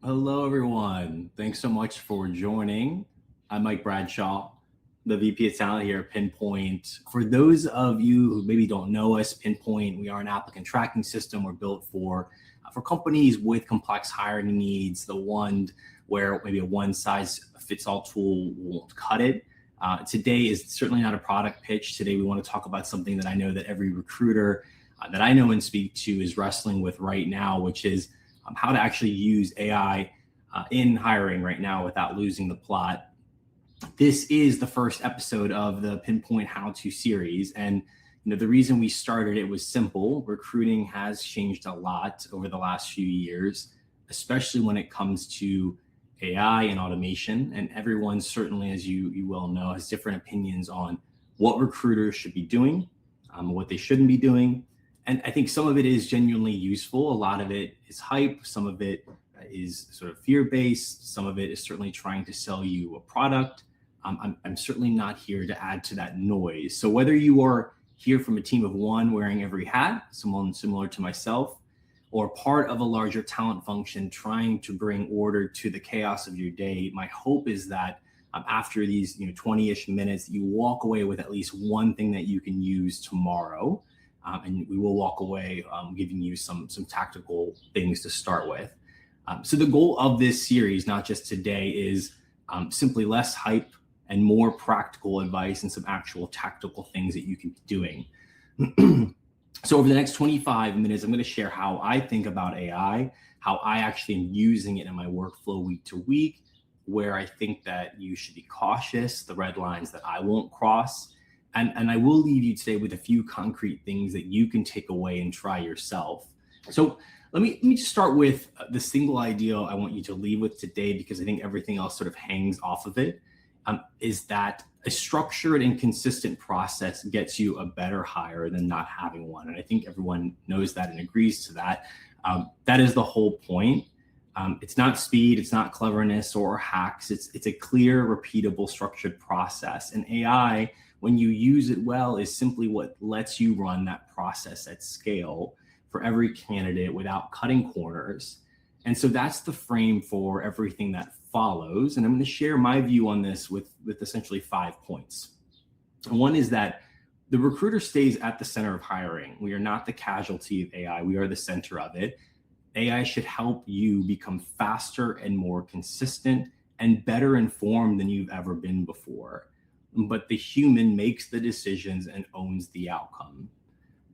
Hello, everyone. Thanks so much for joining. I'm Mike Bradshaw, the VP of Talent here at Pinpoint. For those of you who maybe don't know us, Pinpoint, we are an applicant tracking system. We're built for companies with complex hiring needs, the one where maybe a one-size-fits-all tool won't cut it. Today is certainly not a product pitch. Today, we want to talk about something that I know that every recruiter that I know and speak to is wrestling with right now, which is how to actually use AI in hiring right now without losing the plot. This is the first episode of the Pinpoint How-To series. And the reason we started it was simple. Recruiting has changed a lot over the last few years, especially when it comes to AI and automation. And everyone, certainly, as you well know, has different opinions on what recruiters should be doing, what they shouldn't be doing. And I think some of it is genuinely useful. A lot of it is hype. Some of it is sort of fear-based. Some of it is certainly trying to sell you a product. I'm certainly not here to add to that noise. So whether you are here from a team of one wearing every hat, someone similar to myself, or part of a larger talent function trying to bring order to the chaos of your day, my hope is that after these 20-ish minutes, you walk away with at least one thing that you can use tomorrow. And we will walk away giving you some tactical things to start with. So the goal of this series, not just today, is simply less hype and more practical advice and some actual tactical things that you can be doing. So over the next 25 minutes, I'm going to share how I think about AI, how I actually am using it in my workflow week to week, where I think that you should be cautious, the red lines that I won't cross. And I will leave you today with a few concrete things that you can take away and try yourself. So let me just start with the single idea I want you to leave with today, because I think everything else sort of hangs off of it, is that a structured and consistent process gets you a better hire than not having one. And I think everyone knows that and agrees to that. That is the whole point. It's not speed, it's not cleverness or hacks. It's a clear, repeatable, structured process. And AI, when you use it well, is simply what lets you run that process at scale for every candidate without cutting corners. And so that's the frame for everything that follows. And I'm going to share my view on this with essentially 5 points. One is that the recruiter stays at the center of hiring. We are not the casualty of AI. We are the center of it. AI should help you become faster and more consistent and better informed than you've ever been before. But the human makes the decisions and owns the outcome.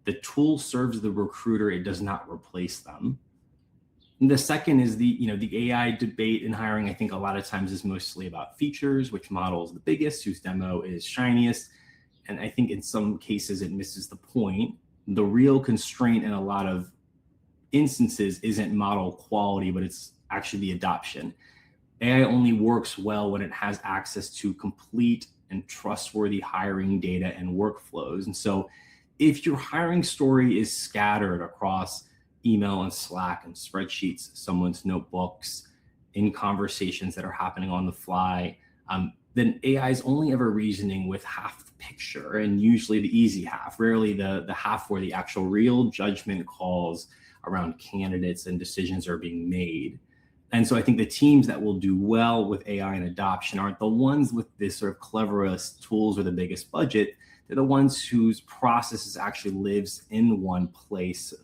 The tool serves the recruiter. It does not replace them. And the second is the AI debate in hiring. I think a lot of times is mostly about features, which model is the biggest, whose demo is shiniest. And I think in some cases it misses the point. The real constraint in a lot of instances isn't model quality, but it's actually the adoption. AI only works well when it has access to complete and trustworthy hiring data and workflows. And so if your hiring story is scattered across email and Slack and spreadsheets, someone's notebooks, in conversations that are happening on the fly, then AI is only ever reasoning with half the picture, and usually the easy half, rarely the half where the actual real judgment calls around candidates and decisions are being made. And so I think the teams that will do well with AI and adoption aren't the ones with this sort of cleverest tools or the biggest budget. They're the ones whose processes actually lives in one place,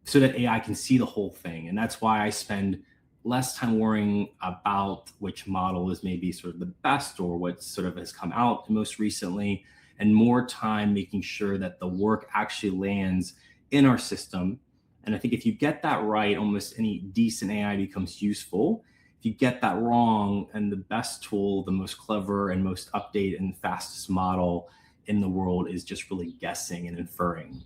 so that AI can see the whole thing. And that's why I spend less time worrying about which model is maybe sort of the best or what sort of has come out most recently, and more time making sure that the work actually lands in our system. And I think if you get that right, almost any decent AI becomes useful. If you get that wrong, and the best tool, the most clever and most updated and fastest model in the world is just really guessing and inferring.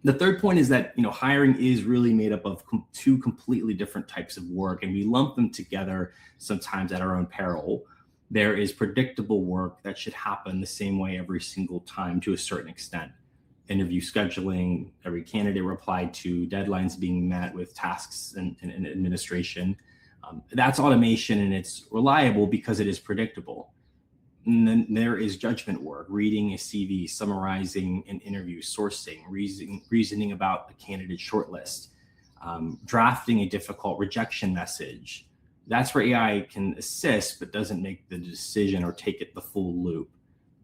The third point is that hiring is really made up of two completely different types of work, and we lump them together sometimes at our own peril. There is predictable work that should happen the same way every single time to a certain extent. Interview scheduling, every candidate replied to, deadlines being met with tasks and administration. That's automation, and it's reliable because it is predictable. And then there is judgment work, reading a CV, summarizing an interview, sourcing, reasoning about a candidate shortlist. drafting a difficult rejection message. That's where AI can assist, but doesn't make the decision or take it the full loop.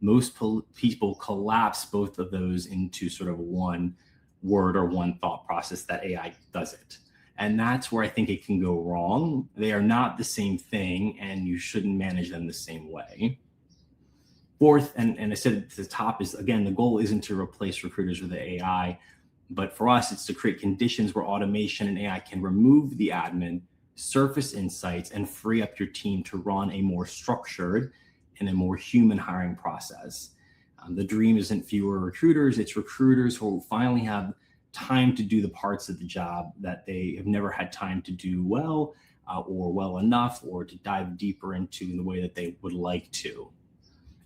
Most people collapse both of those into sort of one word or one thought process that AI does it. And that's where I think it can go wrong. They are not the same thing, and you shouldn't manage them the same way. Fourth, and I said at the top, is again, the goal isn't to replace recruiters with the AI, but for us, it's to create conditions where automation and AI can remove the admin, surface insights, and free up your team to run a more structured and a more human hiring process. The dream isn't fewer recruiters, it's recruiters who finally have time to do the parts of the job that they have never had time to do well or well enough, or to dive deeper into in the way that they would like to.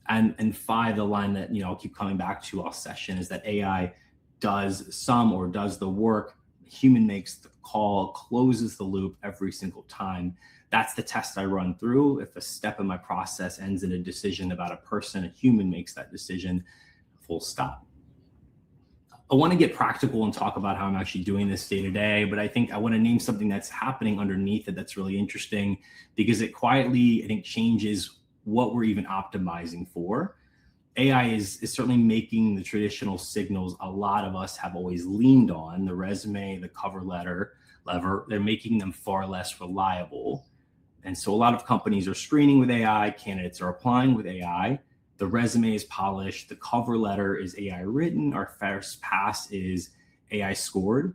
And five, the line that I'll keep coming back to all session is that AI does the work, human makes the call, closes the loop every single time. That's the test I run through. If a step in my process ends in a decision about a person, a human makes that decision, full stop. I want to get practical and talk about how I'm actually doing this day to day, but I think I want to name something that's happening underneath it that's really interesting, because it quietly, I think, changes what we're even optimizing for. AI is certainly making the traditional signals a lot of us have always leaned on, the resume, the cover letter, they're making them far less reliable. And so a lot of companies are screening with AI, candidates are applying with AI, the resume is polished, the cover letter is AI written, our first pass is AI scored.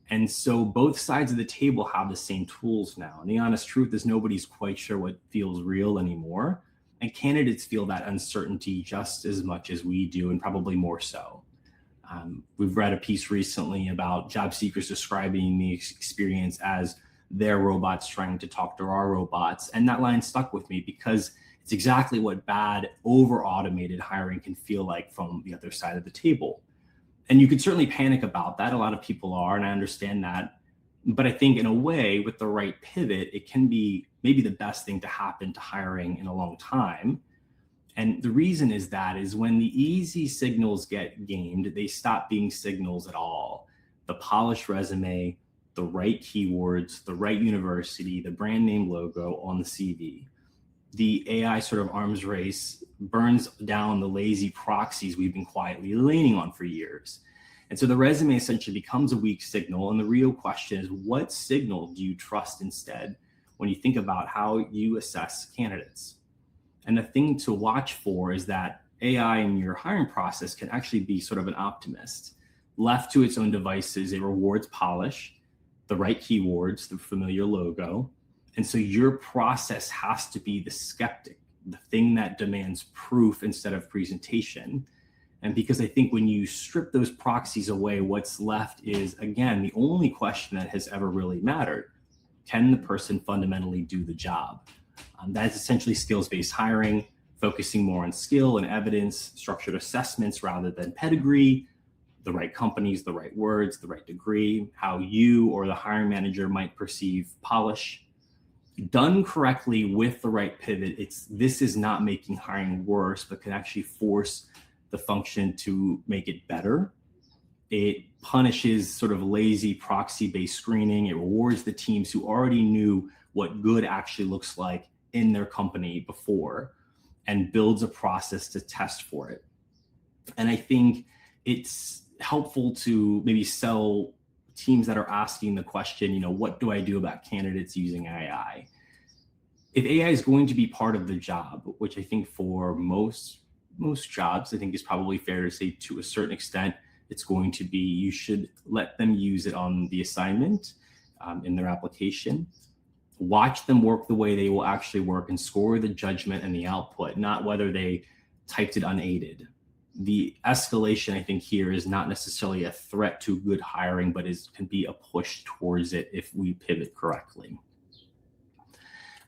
And so both sides of the table have the same tools now. And the honest truth is nobody's quite sure what feels real anymore. And candidates feel that uncertainty just as much as we do, and probably more so. We've read a piece recently about job seekers describing the experience as their robots trying to talk to our robots. And that line stuck with me because it's exactly what bad, over-automated hiring can feel like from the other side of the table. And you could certainly panic about that. A lot of people are, and I understand that. But I think in a way, with the right pivot, it can be maybe the best thing to happen to hiring in a long time. And the reason is when the easy signals get gamed, they stop being signals at all. The polished resume, the right keywords, the right university, the brand name logo on the CV. The AI sort of arms race burns down the lazy proxies we've been quietly leaning on for years. And so the resume essentially becomes a weak signal. And the real question is, what signal do you trust instead when you think about how you assess candidates? And the thing to watch for is that AI in your hiring process can actually be sort of an optimist. Left to its own devices, it rewards polish, the right keywords, the familiar logo. And so your process has to be the skeptic, the thing that demands proof instead of presentation. And because I think when you strip those proxies away, what's left is, again, the only question that has ever really mattered. Can the person fundamentally do the job? That's essentially skills-based hiring, focusing more on skill and evidence, structured assessments rather than pedigree, the right companies, the right words, the right degree, how you or the hiring manager might perceive polish. Done correctly with the right pivot, this is not making hiring worse, but can actually force the function to make it better. It punishes sort of lazy proxy-based screening. It rewards the teams who already knew what good actually looks like in their company before, and builds a process to test for it. And I think it's helpful to maybe sell teams that are asking the question, what do I do about candidates using AI? If AI is going to be part of the job, which I think for most jobs, I think is probably fair to say to a certain extent, it's going to be, you should let them use it on the assignment in their application. Watch them work the way they will actually work and score the judgment and the output, not whether they typed it unaided. The escalation, I think, here is not necessarily a threat to good hiring, but can be a push towards it if we pivot correctly.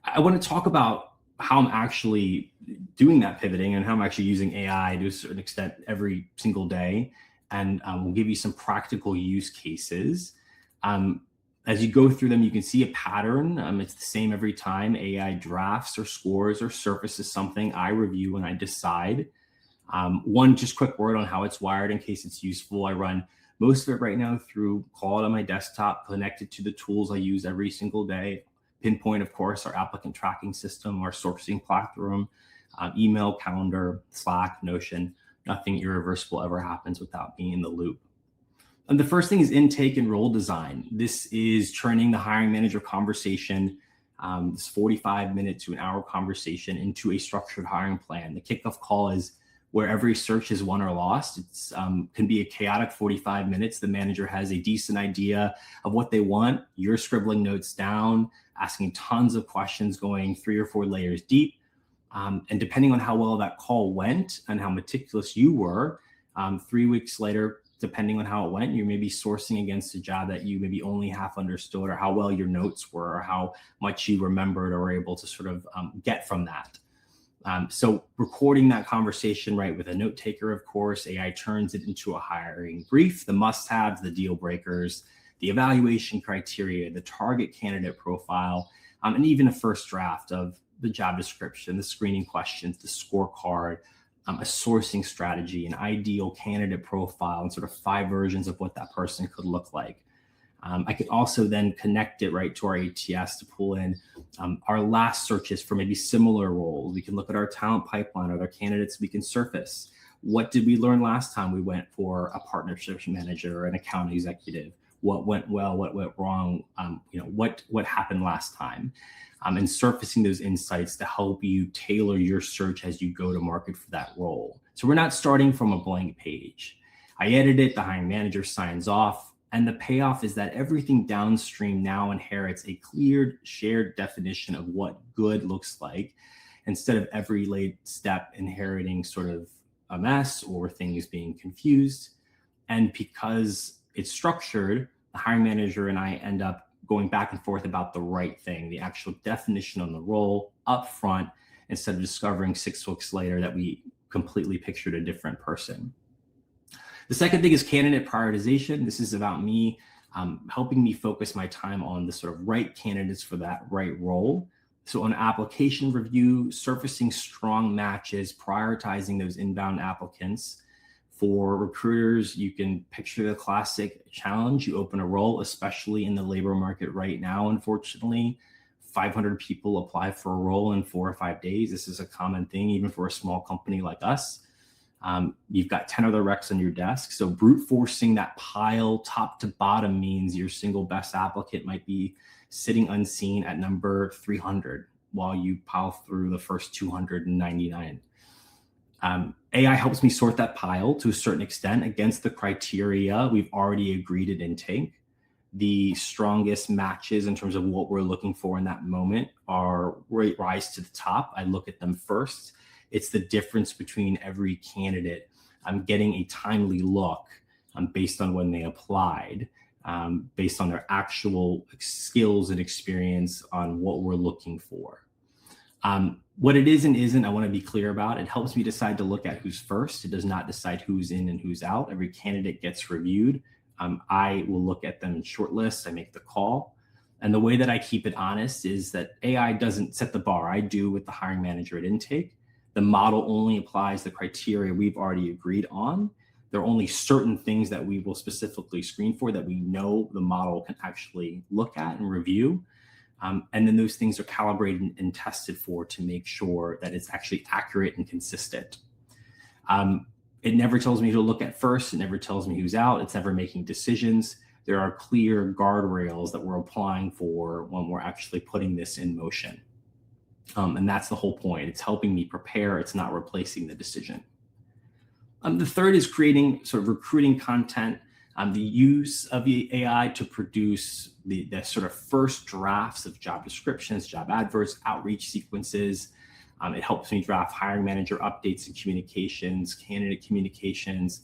I want to talk about how I'm actually doing that pivoting and how I'm actually using AI to a certain extent every single day. And we'll give you some practical use cases. As you go through them, you can see a pattern. It's the same every time. AI drafts or scores or surfaces something. I review and I decide. One just quick word on how it's wired in case it's useful. I run Most of it right now through call it on my desktop, connected to the tools I use every single day. Pinpoint, of course, our applicant tracking system, our sourcing platform, email, calendar, Slack, Notion. Nothing irreversible ever happens without being in the loop. And the first thing is intake and role design. This is turning the hiring manager conversation, this 45-minute to an hour conversation, into a structured hiring plan. The kickoff call is where every search is won or lost. It's can be a chaotic 45 minutes. The manager has a decent idea of what they want. You're scribbling notes down, asking tons of questions, going 3 or 4 layers deep. And depending on how well that call went and how meticulous you were, 3 weeks later, depending on how it went, you may be sourcing against a job that you maybe only half understood, or how well your notes were, or how much you remembered or were able to sort of get from that. So recording that conversation, right, with a note taker, of course, AI turns it into a hiring brief, the must-haves, the deal breakers, the evaluation criteria, the target candidate profile, and even a first draft of the job description, the screening questions, the scorecard, a sourcing strategy, an ideal candidate profile, and sort of 5 versions of what that person could look like. I could also then connect it right to our ATS to pull in our last searches for maybe similar roles. We can look at our talent pipeline, other candidates we can surface. What did we learn last time we went for a partnership manager or an account executive? What went well, what went wrong? What happened last time? And surfacing those insights to help you tailor your search as you go to market for that role. So we're not starting from a blank page. I edit it, the hiring manager signs off, and the payoff is that everything downstream now inherits a clear, shared definition of what good looks like, instead of every late step inheriting sort of a mess or things being confused. And because it's structured, the hiring manager and I end up going back and forth about the right thing, the actual definition on the role up front, instead of discovering 6 weeks later that we completely pictured a different person. The second thing is candidate prioritization. This is about me helping me focus my time on the sort of right candidates for that right role. So on application review, surfacing strong matches, prioritizing those inbound applicants. For recruiters, you can picture the classic challenge. You open a role, especially in the labor market right now, unfortunately. 500 people apply for a role in 4 or 5 days. This is a common thing, even for a small company like us. You've got 10 other recs on your desk. So brute forcing that pile top to bottom means your single best applicant might be sitting unseen at number 300 while you pile through the first 299. AI helps me sort that pile to a certain extent against the criteria we've already agreed at intake. The strongest matches in terms of what we're looking for in that moment are rise to the top. I look at them first. It's the difference between every candidate getting a timely look based on when they applied, based on their actual skills and experience on what we're looking for. What it is and isn't, I want to be clear about. It helps me decide to look at who's first. It does not decide who's in and who's out. Every candidate gets reviewed. I will look at them in short lists. I make the call. And the way that I keep it honest is that AI doesn't set the bar. I do with the hiring manager at intake. The model only applies the criteria we've already agreed on. There are only certain things that we will specifically screen for that we know the model can actually look at and review. And then those things are calibrated and tested for to make sure that it's actually accurate and consistent. It never tells me who to look at first. It never tells me who's out. It's never making decisions. There are clear guardrails that we're applying for when we're actually putting this in motion. And that's the whole point. It's helping me prepare. It's not replacing the decision. The third is creating sort of recruiting content. The use of the AI to produce the sort of first drafts of job descriptions, job adverts, outreach sequences. It helps me draft hiring manager updates and communications, candidate communications,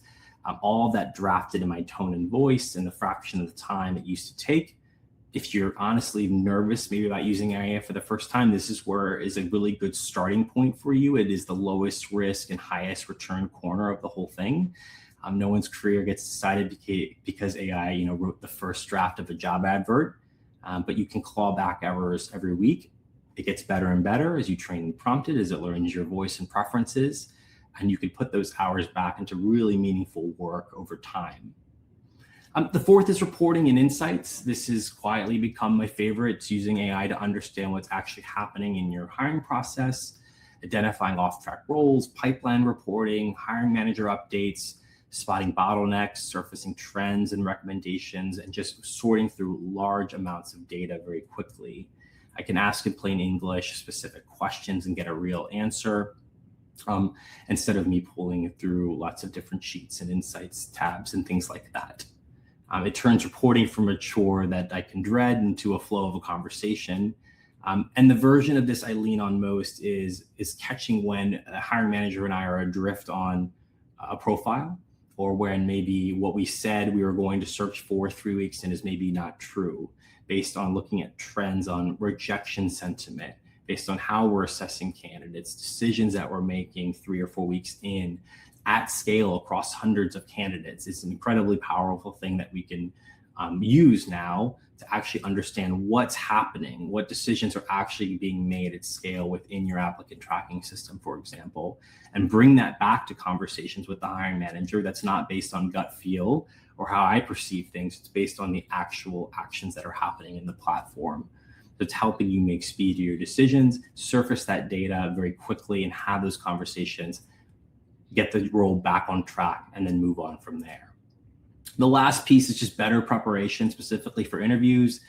all of that drafted in my tone and voice and the fraction of the time it used to take. If you're honestly nervous maybe about using AI for the first time, this is where is a really good starting point for you. It is the lowest risk and highest return corner of the whole thing. No one's career gets decided because AI, wrote the first draft of a job advert, but you can claw back errors every week. It gets better and better as you train and prompt it, as it learns your voice and preferences, and you can put those hours back into really meaningful work over time. The fourth is reporting and insights. This has quietly become my favorite. It's using AI to understand what's actually happening in your hiring process, identifying off-track roles, pipeline reporting, hiring manager updates, spotting bottlenecks, surfacing trends and recommendations, and just sorting through large amounts of data very quickly. I can ask in plain English specific questions and get a real answer, instead of me pulling through lots of different sheets and insights tabs and things like that. It turns reporting from a chore that I can dread into a flow of a conversation. And the version of this I lean on most is catching when a hiring manager and I are adrift on a profile, or when maybe what we said we were going to search for 3 weeks in is maybe not true, based on looking at trends on rejection sentiment, based on how we're assessing candidates, decisions that we're making 3 or 4 weeks in at scale across hundreds of candidates. It's an incredibly powerful thing that we can use now to actually understand what's happening, what decisions are actually being made at scale within your applicant tracking system, for example, and bring that back to conversations with the hiring manager that's not based on gut feel or how I perceive things. It's based on the actual actions that are happening in the platform. It's helping you make speedier decisions, surface that data very quickly, and have those conversations, get the role back on track, and then move on from there. The last piece is just better preparation, specifically for interviews.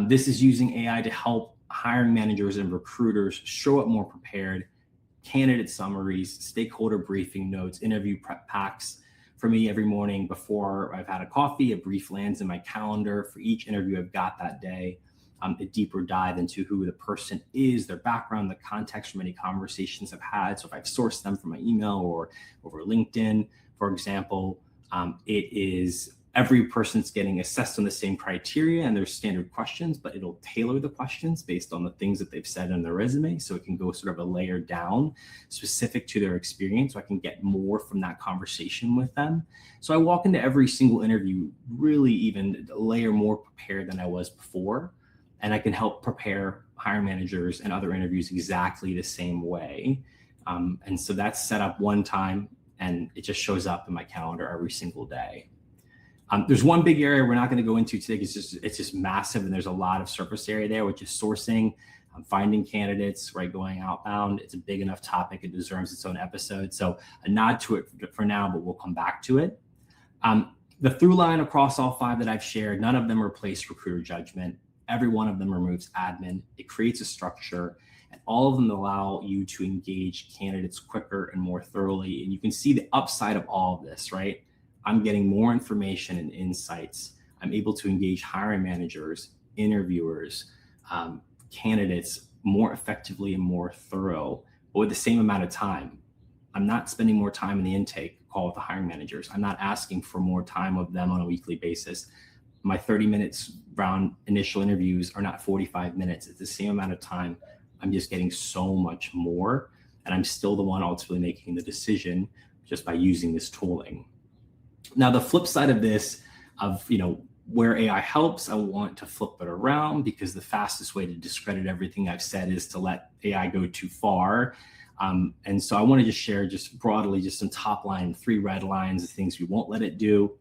This is using AI to help hiring managers and recruiters show up more prepared, candidate summaries, stakeholder briefing notes, interview prep packs. For me, every morning before I've had a coffee, a brief lands in my calendar for each interview I've got that day. A deeper dive into who the person is, their background, the context from any conversations I've had. So if I've sourced them from my email or over LinkedIn, for example, it is every person's getting assessed on the same criteria and there's standard questions, but it'll tailor the questions based on the things that they've said in their resume. So it can go sort of a layer down specific to their experience. So I can get more from that conversation with them. So I walk into every single interview really even a layer more prepared than I was before. And I can help prepare hiring managers and other interviews exactly the same way. And so that's set up one time and it just shows up in my calendar every single day. There's one big area we're not going to go into today. It's just massive, and there's a lot of surface area there, which is sourcing, finding candidates, right, going outbound. It's a big enough topic. It deserves its own episode. So a nod to it for now, but we'll come back to it. The through line across all 5 that I've shared, none of them replace recruiter judgment. Every one of them removes admin. It creates a structure, and all of them allow you to engage candidates quicker and more thoroughly. And you can see the upside of all of this, right? I'm getting more information and insights. I'm able to engage hiring managers, interviewers, candidates more effectively and more thorough, but with the same amount of time. I'm not spending more time in the intake call with the hiring managers. I'm not asking for more time with them on a weekly basis. My 30 minutes round initial interviews are not 45 minutes. It's the same amount of time. I'm just getting so much more, and I'm still the one ultimately making the decision just by using this tooling. Now, the flip side of this, of where AI helps, I want to flip it around, because the fastest way to discredit everything I've said is to let AI go too far. And so I want to just share just broadly just some top line, 3 red lines of things we won't let it do.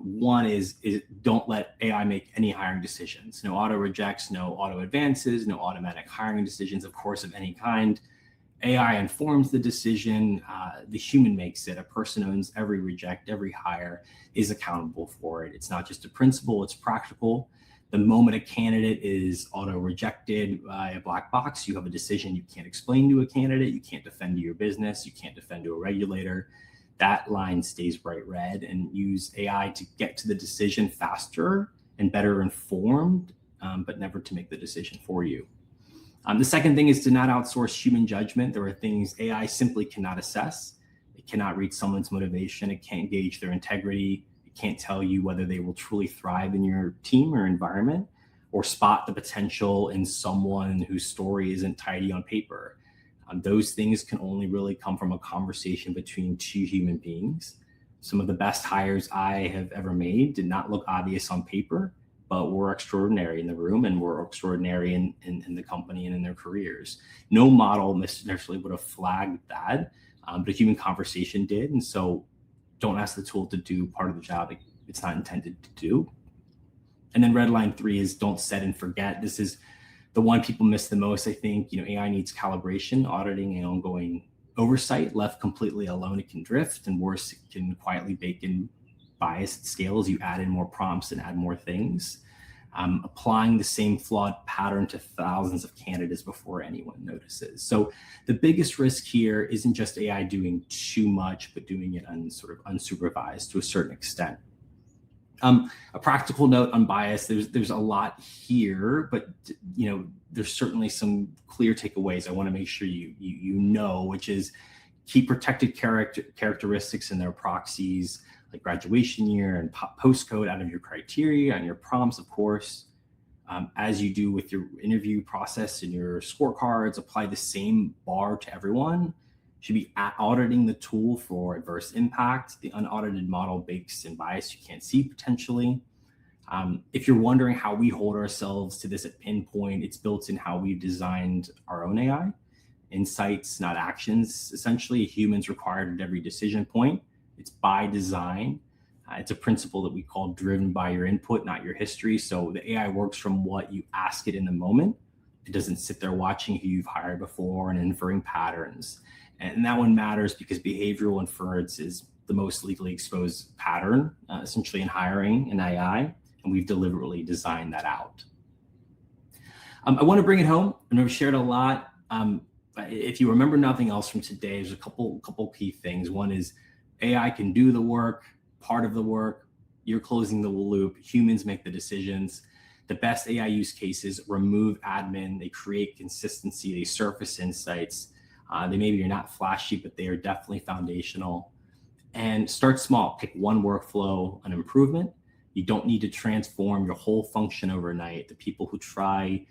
One is don't let AI make any hiring decisions. No auto rejects, no auto advances, no automatic hiring decisions, of course, of any kind. AI informs the decision. The human makes it. A person owns every reject, every hire, is accountable for it. It's not just a principle, it's practical. The moment a candidate is auto rejected by a black box, you have a decision you can't explain to a candidate, you can't defend to your business, you can't defend to a regulator. That line stays bright red, and use AI to get to the decision faster and better informed, but never to make the decision for you. The second thing is to not outsource human judgment. There are things AI simply cannot assess. It cannot read someone's motivation. It can't gauge their integrity. It can't tell you whether they will truly thrive in your team or environment, or spot the potential in someone whose story isn't tidy on paper. Those things can only really come from a conversation between 2 human beings. Some of the best hires I have ever made did not look obvious on paper, but were extraordinary in the room and were extraordinary in the company and in their careers. No model necessarily would have flagged that, but a human conversation did. And so don't ask the tool to do part of the job it's not intended to do. And then red line 3 is don't set and forget. This is the one people miss the most. I think, AI needs calibration, auditing, and ongoing oversight. Left completely alone, it can drift, and worse, it can quietly bake in biased scales. You add in more prompts and add more things. Applying the same flawed pattern to thousands of candidates before anyone notices. So the biggest risk here isn't just AI doing too much, but doing it sort of unsupervised to a certain extent. A practical note on bias, there's a lot here, but there's certainly some clear takeaways I want to make sure you know, which is keep protected characteristics in their proxies, like graduation year and postcode out of your criteria and your prompts, of course. As you do with your interview process and your scorecards, apply the same bar to everyone. Should be auditing the tool for adverse impact. The unaudited model bakes in bias you can't see potentially. If you're wondering how we hold ourselves to this at Pinpoint, it's built in how we've designed our own AI. Insights, not actions. Essentially, humans required at every decision point. It's by design. It's a principle that we call driven by your input, not your history. So the AI works from what you ask it in the moment. It doesn't sit there watching who you've hired before and inferring patterns. And that one matters because behavioral inference is the most legally exposed pattern, essentially in hiring and AI, and we've deliberately designed that out. I want to bring it home, and I've shared a lot. If you remember nothing else from today, there's a couple key things. One is AI can do the work, part of the work. You're closing the loop. Humans make the decisions. The best AI use cases remove admin. They create consistency. They surface insights. They maybe are not flashy, but they are definitely foundational. And start small. Pick one workflow, an improvement. You don't need to transform your whole function overnight. The people who try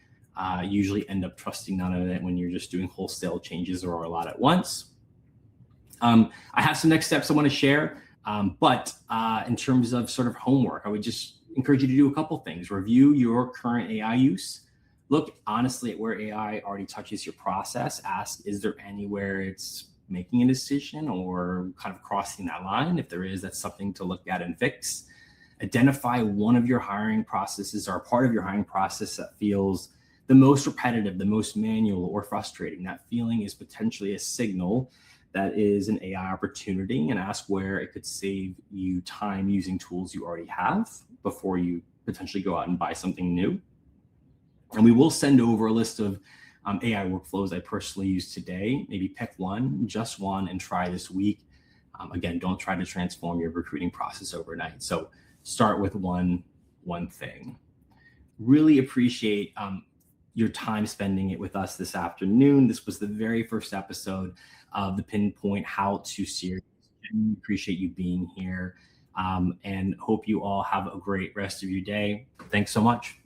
usually end up trusting none of it when you're just doing wholesale changes or a lot at once. I have some next steps I want to share, but in terms of sort of homework, I would just encourage you to do a couple things. Review your current AI use. Look honestly at where AI already touches your process. Ask, is there anywhere it's making a decision or kind of crossing that line? If there is, that's something to look at and fix. Identify one of your hiring processes or a part of your hiring process that feels the most repetitive, the most manual or frustrating. That feeling is potentially a signal that is an AI opportunity, and ask where it could save you time using tools you already have before you potentially go out and buy something new. And we will send over a list of AI workflows I personally use today. Maybe pick one, just one, and try this week. Again, don't try to transform your recruiting process overnight. So start with one thing. Really appreciate your time spending it with us this afternoon. This was the very first episode of the Pinpoint How To series. I appreciate you being here, and hope you all have a great rest of your day. Thanks so much.